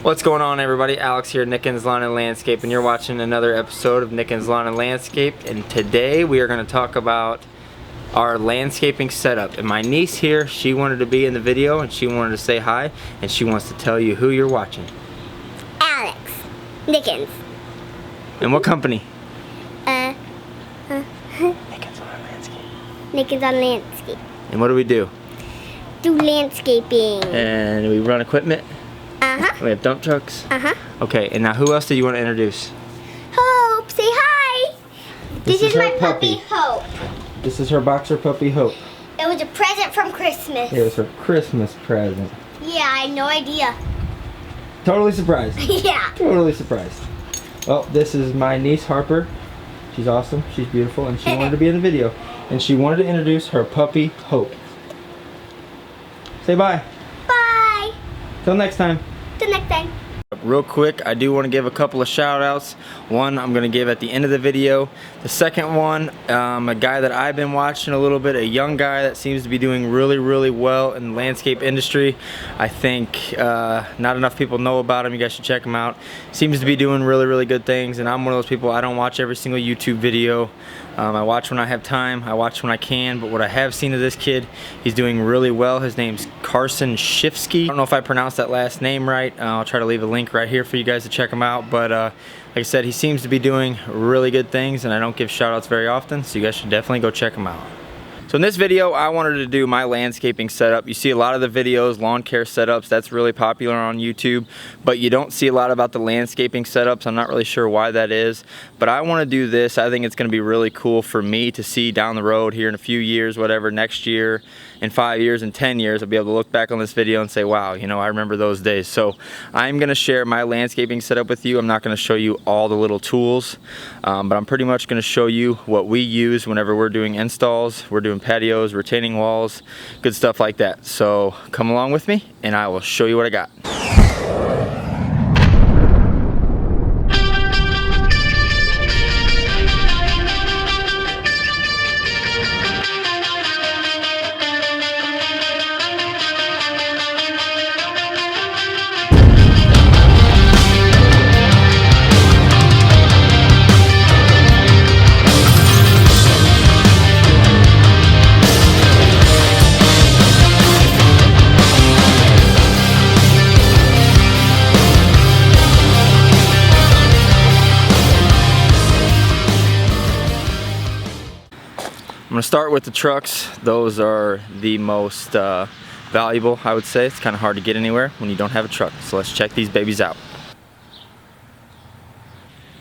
What's going on, everybody? Alex here, Nickens Lawn and Landscape, and you're watching another episode of Nickens Lawn and Landscape. And today we are going to talk about our landscaping setup. And my niece here, she wanted to be in the video and she wanted to say hi, and she wants to tell you who you're watching. Alex. Nickens. And what company? Nickens on Landscape. Nickens on Landscape. And what do we do? Do landscaping. And we run equipment? Uh-huh. We have dump trucks? Uh-huh. Okay, and now who else do you want to introduce? Hope, say hi. This is my her puppy, Hope. This is her boxer puppy, Hope. It was a present from Christmas. It was her Christmas present. Yeah, I had no idea. Totally surprised. Yeah. Totally surprised. Well, this is my niece, Harper. She's awesome, she's beautiful, and she wanted to be in the video. And she wanted to introduce her puppy, Hope. Say bye. Bye. Till next time. Till next time. Real quick, I do want to give a couple of shout outs. One I'm going to give at the end of the video. The second one, a guy that I've been watching a little bit, a young guy that seems to be doing really well in the landscape industry. I think not enough people know about him. You guys should check him out. Seems to be doing really good things, and I'm one of those people, I don't watch every single YouTube video. I watch when I have time, I watch when I can, but what I have seen of this kid, he's doing really well. His name's Carson Shifsky. I don't know if I pronounced that last name right. I'll try to leave a link right here for you guys to check him out, but like I said, he seems to be doing really good things, and I don't give shout outs very often, so you guys should definitely go check him out. So in this video, I wanted to do my landscaping setup. You see a lot of the videos, lawn care setups, that's really popular on YouTube, but you don't see a lot about the landscaping setups. I'm not really sure why that is, but I want to do this. I think it's going to be really cool for me to see down the road here in a few years, whatever, next year, in 5 years, in 10 years, I'll be able to look back on this video and say, wow, you know, I remember those days. So I'm going to share my landscaping setup with you. I'm not going to show you all the little tools, but I'm pretty much going to show you what we use whenever we're doing installs, we're doing patios, retaining walls, good stuff like that. So come along with me and I will show you what I got. I'm going to start with the trucks. Those are the most valuable, I would say. It's kind of hard to get anywhere when you don't have a truck. So let's check these babies out.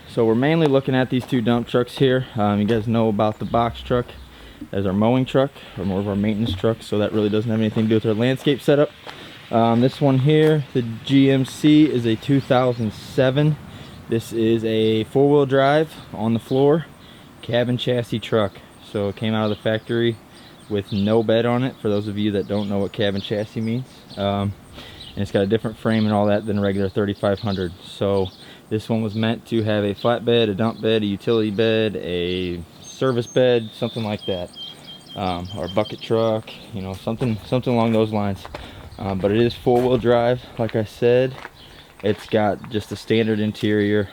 So we're mainly looking at these two dump trucks here. You guys know about the box truck as our mowing truck, or more of our maintenance truck, so that really doesn't have anything to do with our landscape setup. This one here, the GMC, is a 2007. This is a four-wheel drive on the floor cabin chassis truck. So it came out of the factory with no bed on it, for those of you that don't know what cabin chassis means. And it's got a different frame and all that than a regular 3500. So this one was meant to have a flat bed, a dump bed, a utility bed, a service bed, something like that. Or a bucket truck, you know, something along those lines. But it is four-wheel drive, like I said. It's got just a standard interior.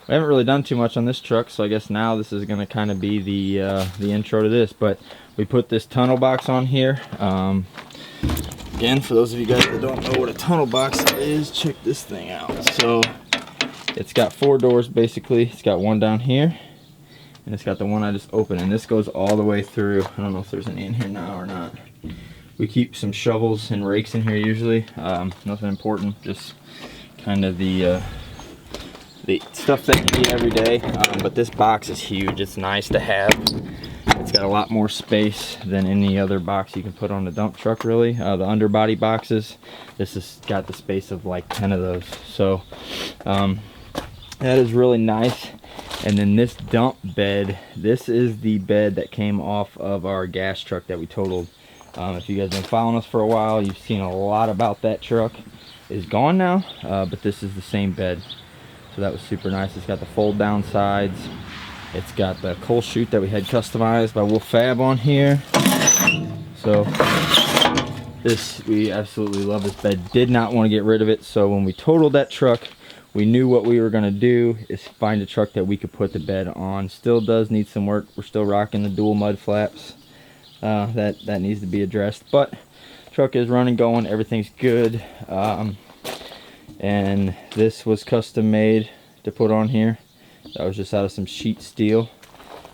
We haven't really done too much on this truck, so I guess now this is going to kind of be the intro to this. But we put this tunnel box on here. Again, for those of you guys that don't know what a tunnel box is, check this thing out. So it's got four doors basically. It's got one down here, and it's got the one I just opened, and this goes all the way through. I don't know if there's any in here now or not. We keep some shovels and rakes in here usually. Nothing important, just kind of the stuff that you need every day. But this box is huge. It's nice to have. It's got a lot more space than any other box you can put on a dump truck, really. The underbody boxes, this has got the space of like 10 of those. So that is really nice. And then this dump bed, this is the bed that came off of our gas truck that we totaled. If you guys have been following us for a while, you've seen a lot about that truck. It's gone now, but this is the same bed. So that was super nice. It's got the fold down sides. It's got the coal chute that we had customized by Wolf Fab on here. So This, we absolutely love this bed. Did not want to get rid of it, so when we totaled that truck, we knew what we were going to do is find a truck that we could put the bed on. Still does need some work. We're still rocking the dual mud flaps. That needs to be addressed, but truck is running, going, everything's good. And this was custom made to put on here. That was just out of some sheet steel,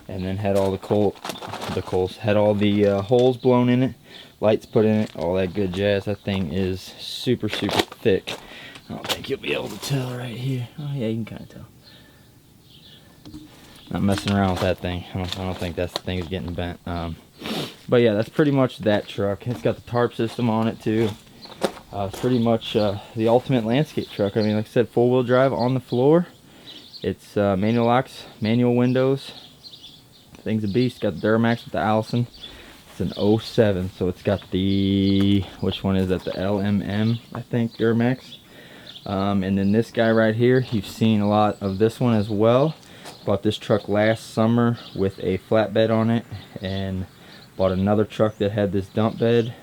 and then had all had all the holes blown in it, lights put in it, all that good jazz. That thing is super thick. I don't think you'll be able to tell right here. Oh yeah, you can kind of tell. Not messing around with that thing. I don't think that thing is getting bent. But yeah, that's pretty much that truck. It's got the tarp system on it too. It's pretty much the ultimate landscape truck. I mean, like I said, 4-wheel drive on the floor. It's manual locks, manual windows. Thing's a beast. Got the Duramax with the Allison. It's an 07, so it's got the, which one is that? The LMM, I think, Duramax. And then this guy right here, you've seen a lot of this one as well. Bought this truck last summer with a flatbed on it, and bought another truck that had this dump bed,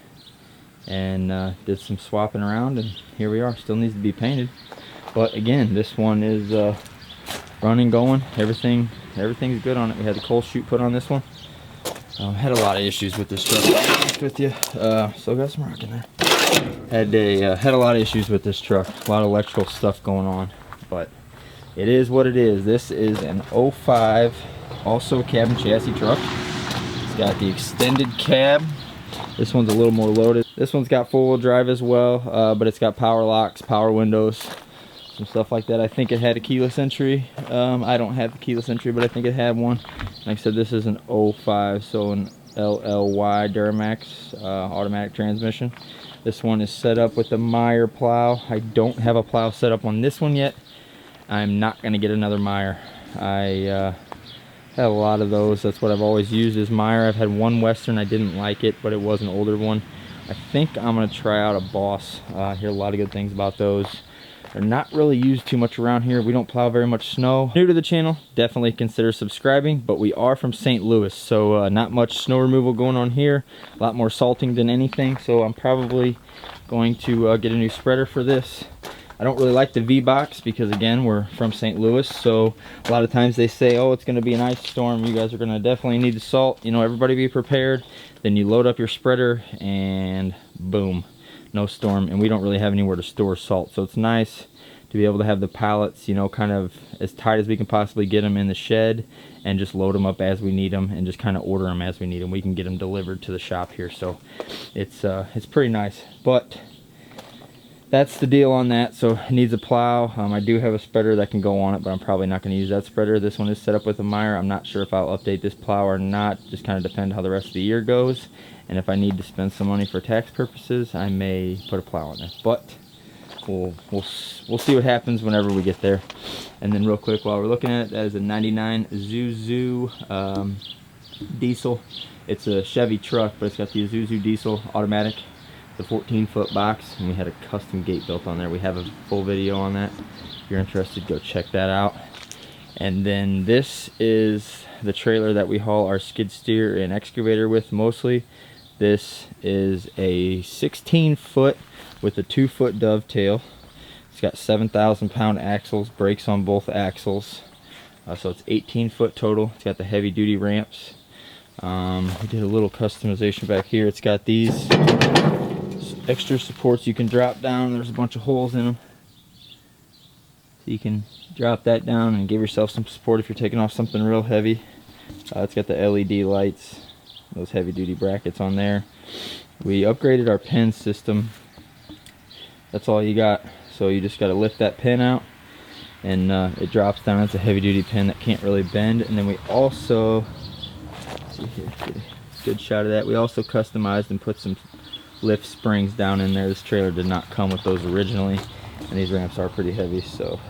and did some swapping around, and here we are. Still needs to be painted, but again, this one is running, going, everything's good on it. We had the coal chute put on this one. Had a lot of issues with this truck, to be honest with you. Still got some rock in there. Had a lot of issues with this truck, a lot of electrical stuff going on, but it is what it is. This is an 05, also cab and chassis truck. It's got the extended cab. This one's a little more loaded. This one's got 4-wheel drive as well, but it's got power locks, power windows, some stuff like that. I think it had a keyless entry. I don't have the keyless entry, but I think it had one. Like I said, this is an 05, so an LLY Duramax automatic transmission. This one is set up with the Meyer Plow. I don't have a plow set up on this one yet. I'm not going to get another Meyer. I had a lot of those. That's what I've always used is Meyer. I've had one Western. I didn't like it, but it was an older one. I think I'm going to try out a Boss. I hear a lot of good things about those. They're not really used too much around here. We don't plow very much snow. New to the channel, definitely consider subscribing, but we are from St. Louis, so not much snow removal going on here. A lot more salting than anything, so I'm probably going to get a new spreader for this. I don't really like the V-Box because, again, we're from St. Louis, so a lot of times they say, oh, it's going to be an ice storm. You guys are going to definitely need the salt. You know, everybody be prepared. Then you load up your spreader, and boom, no storm. And we don't really have anywhere to store salt, so it's nice to be able to have the pallets, you know, kind of as tight as we can possibly get them in the shed, and just load them up as we need them, and just kind of order them as we need them. We can get them delivered to the shop here, so it's pretty nice. But that's the deal on that. So it needs a plow. I do have a spreader that can go on it, but I'm probably not going to use that spreader. This one is set up with a Meyer. I'm not sure if I'll update this plow or not. Just kind of depend how the rest of the year goes, and if I need to spend some money for tax purposes, I may put a plow on there. But we'll see what happens whenever we get there. And then real quick, while we're looking at it, that is a 99 Isuzu diesel. It's a Chevy truck, but it's got the Isuzu diesel automatic. It's a 14-foot box, and we had a custom gate built on there. We have a full video on that. If you're interested, go check that out. And then this is the trailer that we haul our skid steer and excavator with mostly. This is a 16-foot with a 2-foot dovetail. It's got 7,000-pound axles, brakes on both axles. So it's 18-foot total. It's got the heavy-duty ramps. We did a little customization back here. It's got these extra supports you can drop down. There's a bunch of holes in them, so you can drop that down and give yourself some support if you're taking off something real heavy. It's got the LED lights, those heavy duty brackets on there. We upgraded our pin system. That's all you got, so you just got to lift that pin out, and it drops down. It's a heavy duty pin that can't really bend. And then we also, let's see here, get a good shot of that. We also customized and put some lift springs down in there. This trailer did not come with those originally, and these ramps are pretty heavy, so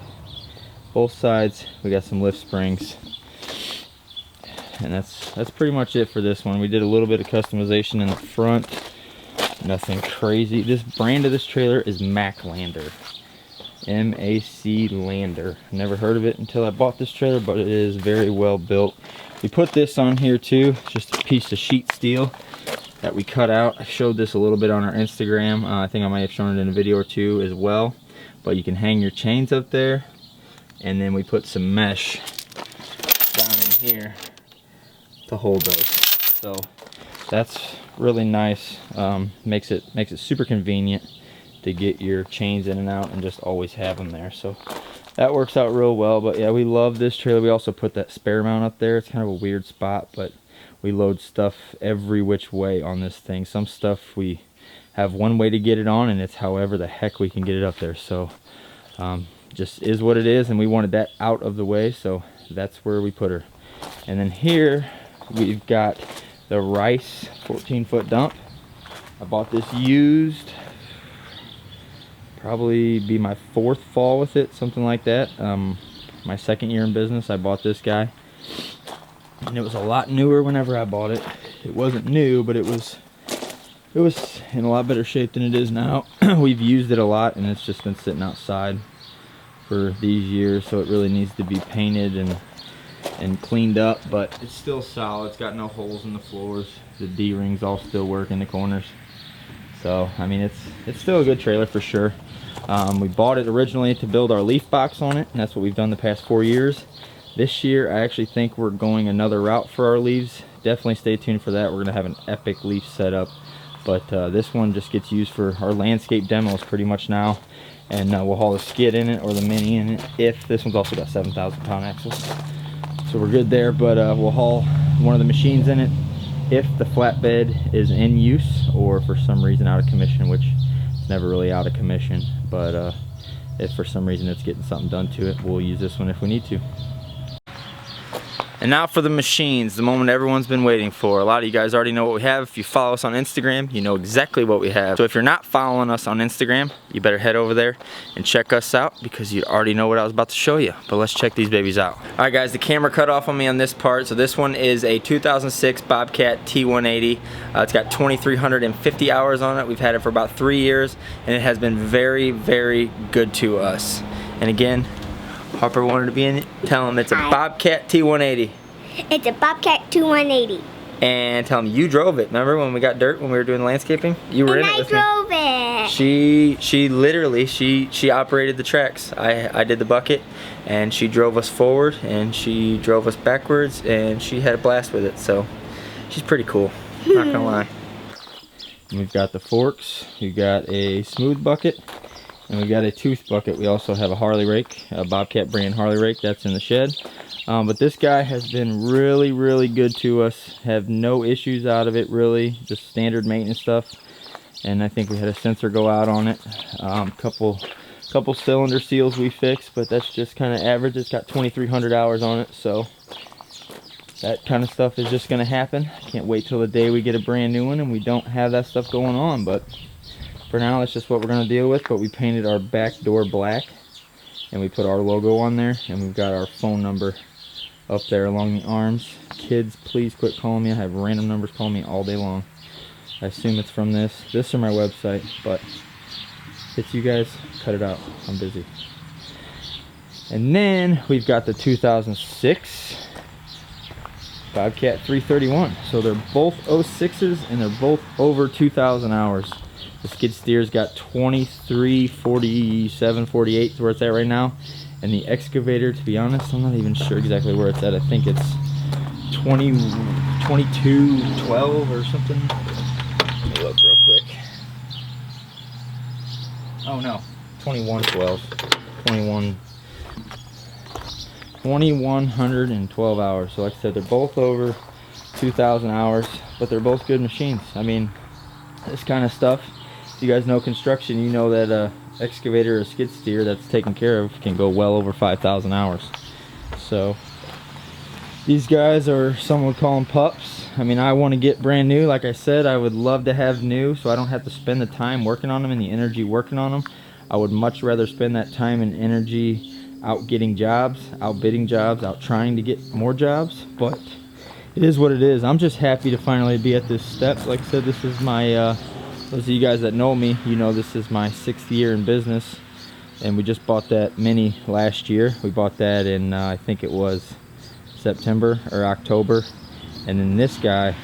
both sides we got some lift springs. And that's pretty much it for this one. We did a little bit of customization in the front, nothing crazy. This brand of this trailer is Maclander, M-A-C Lander. Never heard of it until I bought this trailer, but it is very well built. We put this on here too, just a piece of sheet steel. that we cut out. I showed this a little bit on our Instagram. I think I might have shown it in a video or two as well. But you can hang your chains up there, and then we put some mesh down in here to hold those. So that's really nice. Makes it super convenient to get your chains in and out and just always have them there. So that works out real well. But yeah, we love this trailer. We also put that spare mount up there. It's kind of a weird spot, but we load stuff every which way on this thing. Some stuff we have one way to get it on, and it's however the heck we can get it up there. So just is what it is, and we wanted that out of the way, so that's where we put her. And then here we've got the Rice 14-foot dump. I bought this used, probably be my 4th fall with it, something like that. My 2nd year in business, I bought this guy, and it was a lot newer whenever I bought it. It wasn't new, but it was in a lot better shape than it is now. We've used it a lot, and it's just been sitting outside for these years, so it really needs to be painted and cleaned up, but it's still solid. It's got no holes in the floors. The D-rings all still work in the corners. So I mean, it's still a good trailer for sure. We bought it originally to build our leaf box on it, and that's what we've done the past 4 years. This year I actually think we're going another route for our leaves. Definitely stay tuned for that. We're gonna have an epic leaf setup, but this one just gets used for our landscape demos pretty much now, and we'll haul the skid in it or the mini in it. If this one's also got 7,000 pound axles, so we're good there. But we'll haul one of the machines in it if the flatbed is in use or for some reason out of commission, which is never really out of commission, but if for some reason it's getting something done to it, we'll use this one if we need to. And now for the machines, the moment everyone's been waiting for. A lot of you guys already know what we have. If you follow us on Instagram, you know exactly what we have. So if you're not following us on Instagram, you better head over there and check us out, because you already know what I was about to show you. But let's check these babies out. All right guys, the camera cut off on me on this part. So this one is a 2006 Bobcat T180. It's got 2,350 hours on it. We've had it for about 3 years, and it has been very, very good to us. And again, Harper wanted to be in it. Tell him it's a Bobcat T180. It's a Bobcat 2180. And tell him you drove it. Remember when we got dirt when we were doing landscaping? You were in it with me. I drove it. She literally operated the tracks. I did the bucket, and she drove us forward, and she drove us backwards, and she had a blast with it. So she's pretty cool. Not gonna lie. And we've got the forks. We've got a smooth bucket. And we got a tooth bucket. We also have a Harley rake, a Bobcat brand Harley rake that's in the shed. But this guy has been really, really good to us. Have no issues out of it really, just standard maintenance stuff. And I think we had a sensor go out on it. Couple cylinder seals we fixed, but that's just kind of average. It's got 2,300 hours on it, so that kind of stuff is just going to happen. Can't wait till the day we get a brand new one and we don't have that stuff going on, but for now, that's just what we're going to deal with. But we painted our back door black, and we put our logo on there, and we've got our phone number up there along the arms. Kids, please quit calling me. I have random numbers calling me all day long. I assume it's from this or my website, but if it's you guys, cut it out. I'm busy. And then we've got the 2006 Bobcat 331. So they're both 06s, and they're both over 2,000 hours. The skid steer's got 23, 47, 48 is where it's at right now. And the excavator, to be honest, I'm not even sure exactly where it's at. I think it's 22, 12 or something. Let me look real quick. Oh no, 21, 12. 2,112 hours. So like I said, they're both over 2,000 hours, but they're both good machines. I mean, this kind of stuff, if you guys know construction, you know that excavator or skid steer that's taken care of can go well over 5,000 hours. So these guys are, some would call them pups. I mean, I want to get brand new. Like I said, I would love to have new, so I don't have to spend the time working on them and the energy working on them. I would much rather spend that time and energy out getting jobs, out bidding jobs, out trying to get more jobs. But it is what it is. I'm just happy to finally be at this step. Like I said, this is my those of you guys that know me, you know this is my 6th year in business, and we just bought that Mini last year. We bought that in I think it was September or October, and then this guy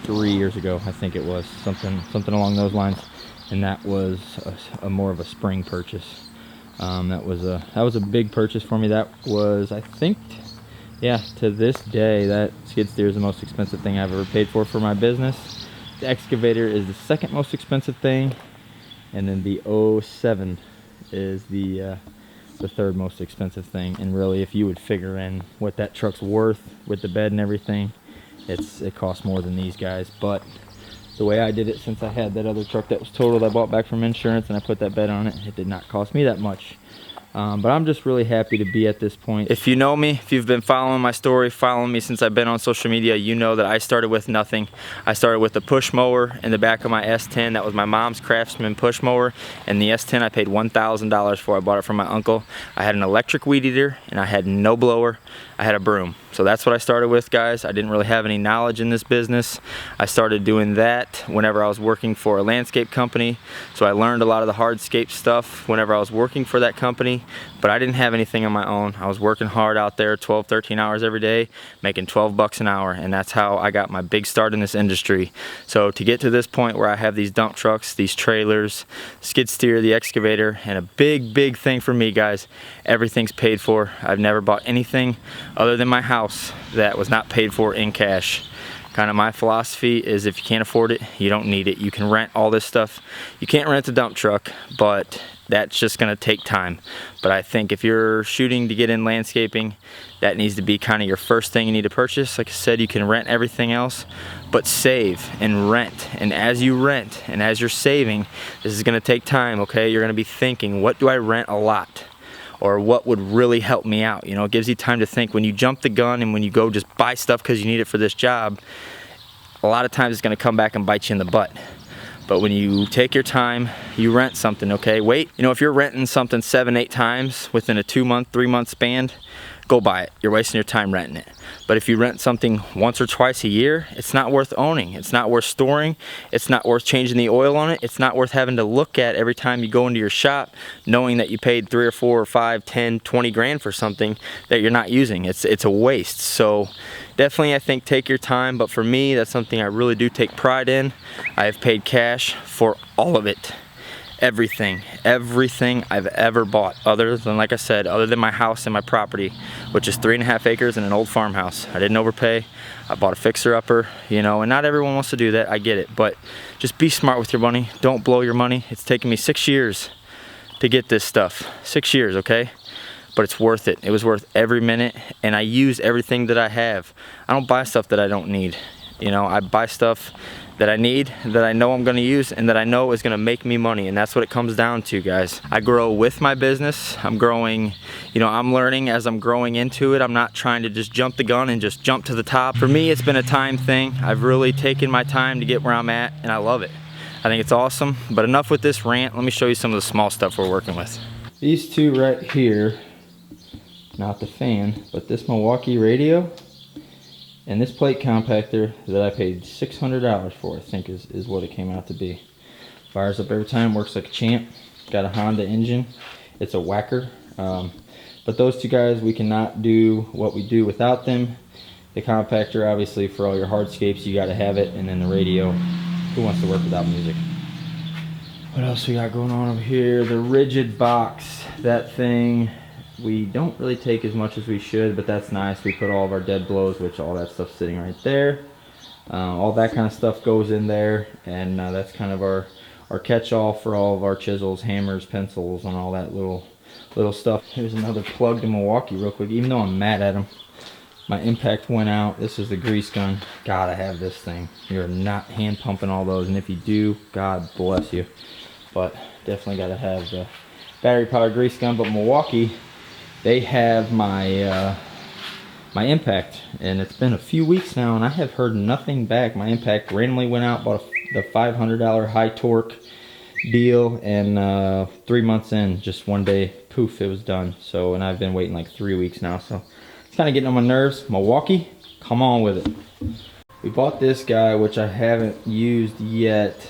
3 years ago, I think it was, something along those lines, and that was a more of a spring purchase. That was a big purchase for me. That was, I think, yeah, to this day, that skid steer is the most expensive thing I've ever paid for my business. The excavator is the second most expensive thing, and then the 07 is the third most expensive thing. And really, if you would figure in what that truck's worth with the bed and everything, it costs more than these guys. But the way I did it, since I had that other truck that was totaled, I bought back from insurance and I put that bed on it, it did not cost me that much. But I'm just really happy to be at this point. If you know me, if you've been following my story, following me since I've been on social media, you know that I started with nothing. I started with a push mower in the back of my S10. That was my mom's Craftsman push mower. And the S10 I paid $1,000 for. I bought it from my uncle. I had an electric weed eater and I had no blower. I had a broom. So that's what I started with, guys. I didn't really have any knowledge in this business. I started doing that whenever I was working for a landscape company. So I learned a lot of the hardscape stuff whenever I was working for that company, but I didn't have anything on my own. I was working hard out there, 12, 13 hours every day, making 12 bucks an hour, and that's how I got my big start in this industry. So to get to this point where I have these dump trucks, these trailers, skid steer, the excavator, and a big thing for me, guys, everything's paid for. I've never bought anything other than my house that was not paid for in cash. Kind of my philosophy is, if you can't afford it, you don't need it. You can rent all this stuff. You can't rent a dump truck, but that's just gonna take time. But I think if you're shooting to get in landscaping, that needs to be kind of your first thing you need to purchase. Like I said, you can rent everything else, but save and rent. And as you rent and as you're saving, this is gonna take time, okay? You're gonna be thinking, what do I rent a lot? Or what would really help me out? You know, it gives you time to think. When you jump the gun and when you go just buy stuff because you need it for this job, a lot of times it's gonna come back and bite you in the butt. But when you take your time, you rent something, okay? Wait, you know, if you're renting something 7, 8 times within a 2-month, 3-month span, go buy it. You're wasting your time renting it. But if you rent something once or twice a year, it's not worth owning. It's not worth storing. It's not worth changing the oil on it. It's not worth having to look at every time you go into your shop, knowing that you paid 3 or 4 or 5, 10, 20 grand for something that you're not using. It's a waste. So definitely, I think, take your time. But for me, that's something I really do take pride in. I have paid cash for all of it. Everything I've ever bought, other than, like I said, other than my house and my property, which is 3.5 acres and an old farmhouse. I didn't overpay. I bought a fixer-upper, you know, and not everyone wants to do that. I get it, but just be smart with your money. Don't blow your money. It's taken me 6 years to get this stuff. 6 years, okay? But it's worth it. It was worth every minute, and I use everything that I have. I don't buy stuff that I don't need. You know, I buy stuff that I need, that I know I'm gonna use, and that I know is gonna make me money, and that's what it comes down to, guys. I grow with my business. I'm growing, you know, I'm learning as I'm growing into it. I'm not trying to just jump the gun and just jump to the top. For me, it's been a time thing. I've really taken my time to get where I'm at, and I love it. I think it's awesome. But enough with this rant. Let me show you some of the small stuff we're working with. These two right here, not the fan, but this Milwaukee radio and this plate compactor that I paid $600 for, I think is what it came out to be. Fires up every time, works like a champ. Got a Honda engine. It's a whacker. But those two guys, we cannot do what we do without them. The compactor, obviously, for all your hardscapes, you got to have it. And then the radio, who wants to work without music? What else we got going on over here? The rigid box, that thing, we don't really take as much as we should, but that's nice. We put all of our dead blows, which all that stuff's sitting right there. All that kind of stuff goes in there, and that's kind of our catch-all for all of our chisels, hammers, pencils, and all that little stuff. Here's another plug to Milwaukee real quick. Even though I'm mad at them, my impact went out. This is the grease gun. Gotta have this thing. You're not hand pumping all those, and if you do, God bless you. But definitely gotta have the battery powered grease gun. But Milwaukee, they have my my impact, and it's been a few weeks now, and I have heard nothing back. My impact randomly went out, bought the $500 high torque deal, and 3 months in, just one day, poof, it was done. So, and I've been waiting like 3 weeks now, so it's kind of getting on my nerves. Milwaukee, come on with it. We bought this guy, which I haven't used yet,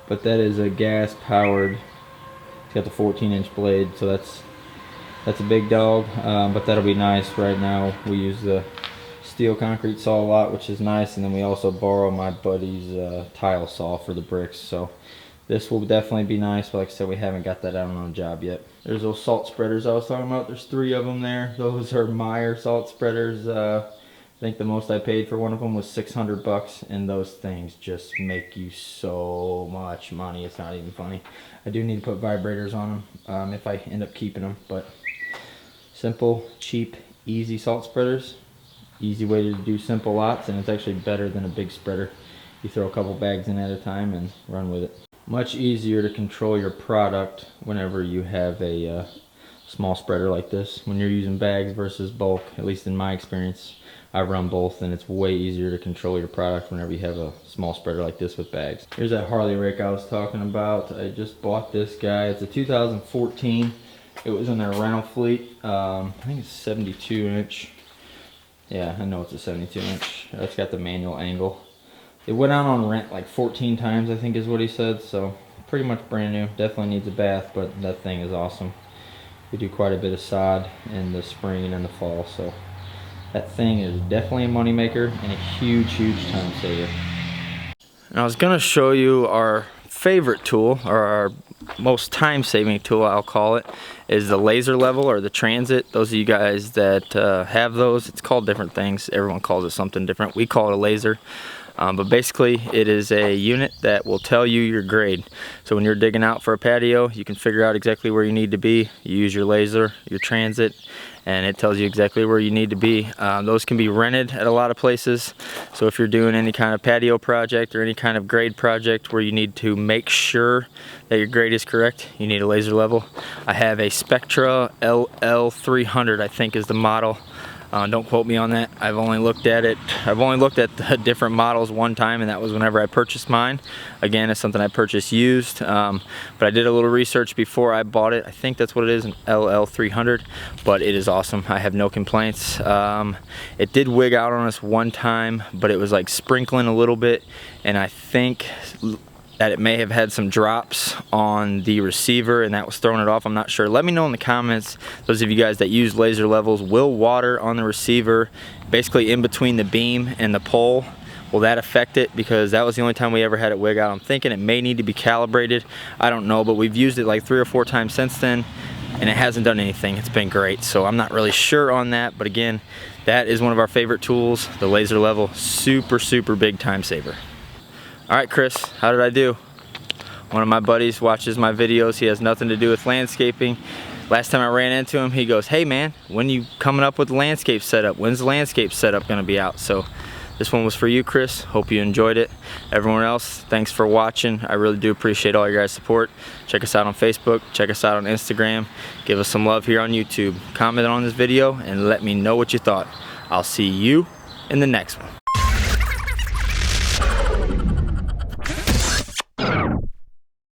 but that is a gas powered. It's got the 14-inch blade, so that's a big dog, but that'll be nice. Right now we use the steel concrete saw a lot, which is nice, and then we also borrow my buddy's tile saw for the bricks, so this will definitely be nice, but like I said, we haven't got that out on the job yet. There's those salt spreaders I was talking about. There's 3 of them there. Those are Meyer salt spreaders. I think the most I paid for one of them was $600, and those things just make you so much money. It's not even funny. I do need to put vibrators on them if I end up keeping them, but simple, cheap, easy salt spreaders. Easy way to do simple lots, and it's actually better than a big spreader. You throw a couple bags in at a time and run with it. Much easier to control your product whenever you have a small spreader like this. When you're using bags versus bulk, at least in my experience, I run both, and it's way easier to control your product whenever you have a small spreader like this with bags. Here's that Harley rake I was talking about. I just bought this guy. It's a 2014. It was in their rental fleet. I think it's 72 inch. Yeah, I know it's a 72 inch. It's got the manual angle. It went out on rent like 14 times, I think is what he said, so pretty much brand new. Definitely needs a bath, but that thing is awesome. We do quite a bit of sod in the spring and in the fall, so that thing is definitely a money maker and a huge, huge time saver. And I was gonna show you our favorite tool, or our most time-saving tool, I'll call it, is the laser level or the transit. Those of you guys that have those, it's called different things. Everyone calls it something different. We call it a laser. But basically it is a unit that will tell you your grade. So when you're digging out for a patio, you can figure out exactly where you need to be. You use your laser, your transit, and it tells you exactly where you need to be. Those can be rented at a lot of places. So if you're doing any kind of patio project or any kind of grade project where you need to make sure that your grade is correct, you need a laser level. I have a Spectra LL300, I think is the model. Don't quote me on that. I've only looked at it. I've only looked at the different models one time, and that was whenever I purchased mine. Again, it's something I purchased used, but I did a little research before I bought it. I think that's what it is, an LL300, but it is awesome. I have no complaints. It did wig out on us one time, but it was like sprinkling a little bit, and I think that it may have had some drops on the receiver and that was throwing it off. I'm not sure. Let me know in the comments, those of you guys that use laser levels, will water on the receiver basically in between the beam and the pole, will that affect it? Because that was the only time we ever had it wig out. I'm thinking it may need to be calibrated. I don't know, but we've used it like 3 or 4 times since then and it hasn't done anything. It's been great, so I'm not really sure on that, but again, that is one of our favorite tools, the laser level. Super, super big time saver. All right, Chris, how did I do? One of my buddies watches my videos. He has nothing to do with landscaping. Last time I ran into him, he goes, hey man, when you coming up with the landscape setup? When's the landscape setup gonna be out? So this one was for you, Chris. Hope you enjoyed it. Everyone else, thanks for watching. I really do appreciate all your guys' support. Check us out on Facebook, check us out on Instagram. Give us some love here on YouTube. Comment on this video and let me know what you thought. I'll see you in the next one.